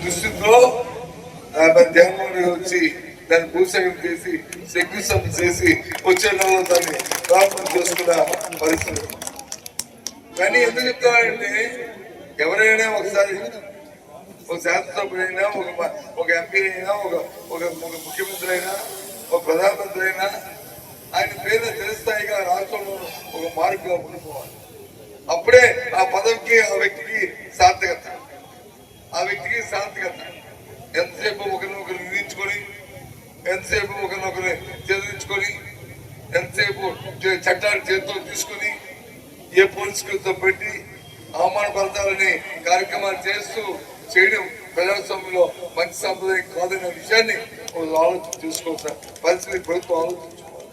దృష్టితో జగన్మోహన్ రెడ్డి వచ్చి దాన్ని భూసేకరణ చేసి శంకుస్థాపన చేసి వచ్చే నెలలో దాన్ని ప్రారంభం చేసుకున్న పరిస్థితి. కానీ ఎందుకు చెప్తానంటే ఎవరైనా ఒకసారి ఒక శాసనసభ్యుడైనా ఒక ఎంపీ అయినా ఒక ముఖ్యమంత్రి అయినా ఒక ప్రధానమంత్రి అయినా ఆయన పేరు తెలుస్తాయిగా రాష్ట్రంలో ఒక మార్పుగా ఉండిపోవాలి. అప్పుడే ఆ పదవికి ఆ వ్యక్తికి సార్థకత. ఎంతసేపు ఒకరినొకరు నిందించుకొని, ఎంతసేపు ఒకరినొకరు చదివించుకొని, ఎంతసేపు చట్టాన్ని చేతితో తీసుకుని ఏ పోలీసులతో పెట్టి అవమానపరచాలని కార్యక్రమాలు చేయడం ప్రజాస్వామ్యంలో మంచి సంప్రదాయం కాదనే విషయాన్ని ఆలోచన చూసుకోవాలి. పరిస్థితి ప్రభుత్వం ఆలోచించుకోవాలి.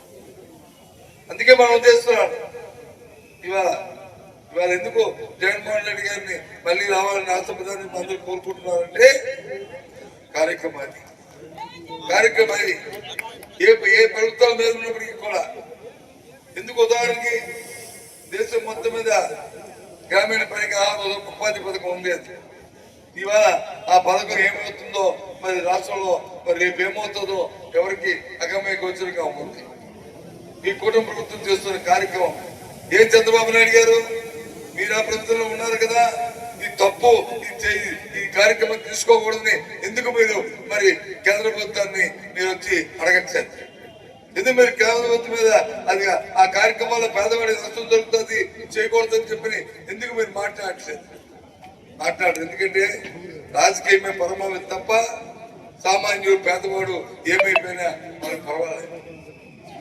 అందుకే మనం చేస్తున్నాం ఇవాళ ఎందుకు జగన్మోహన్ రెడ్డి గారిని మళ్ళీ రావాలని రాష్ట్ర ప్రధాని అందరూ కోరుకుంటున్నారంటే కార్యక్రమాన్ని ఏ ప్రభుత్వాల మీద ఉన్నప్పటికీ కూడా ఎందుకు ఉదాహరణకి దేశం మొత్తం మీద గ్రామీణ పనికి ఆహార ఉపాధి పథకం ఉంది. ఇవాళ ఆ పథకం ఏమవుతుందో మరి రాష్ట్రంలో మరి రేపు ఏమవుతుందో ఎవరికి అగమ్య గోచరంగా ఉంది. ఈ కుటుంబ ప్రభుత్వం చేస్తున్న కార్యక్రమం ఏం చంద్రబాబు నాయుడు గారు మీరు ఆ ప్రభుత్వంలో ఉన్నారు కదా, ఈ తప్పు ఈ కార్యక్రమం తీసుకోకూడదని ఎందుకు మీరు మరి కేంద్ర ప్రభుత్వాన్ని మీరు వచ్చి అడగట్లేదు? ఎందుకు మీరు కేంద్ర ప్రభుత్వం మీద అది ఆ కార్యక్రమాల్లో పేదవాడి నష్టం జరుగుతుంది చేయకూడదని చెప్పి ఎందుకు మీరు మాట్లాడరు? ఎందుకంటే రాజకీయమే పరమావధి తప్ప సామాన్యుడు పేదవాడు ఏమైపోయినా వాళ్ళకి పర్వాలేదు.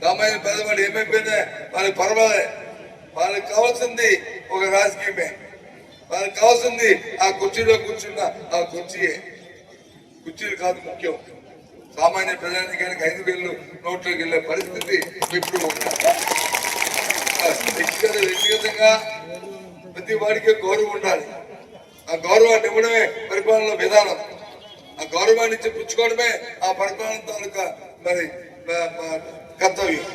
సామాన్య పేదవాడు ఏమైపోయినా వాళ్ళకి పర్వాలేదు. వాళ్ళకి కావాల్సింది ఒక రాజకీయమే. వాళ్ళకి కావాల్సింది ఆ కుర్చీలో కూర్చున్న ఆ కుర్చీలు కాదు ముఖ్యం. సామాన్య ప్రజానికానికి 5,000 నోట్లోకి వెళ్ళే పరిస్థితి ఇప్పుడు వ్యక్తిగతంగా ప్రతి వాడికి గౌరవం ఉండాలి. ఆ గౌరవాన్ని ఇవ్వడమే పరిపాలన విధానం. ఆ గౌరవాన్ని ఇచ్చి పుచ్చుకోవడమే ఆ పరిపాలన తాలూకా మరి కర్తవ్యం.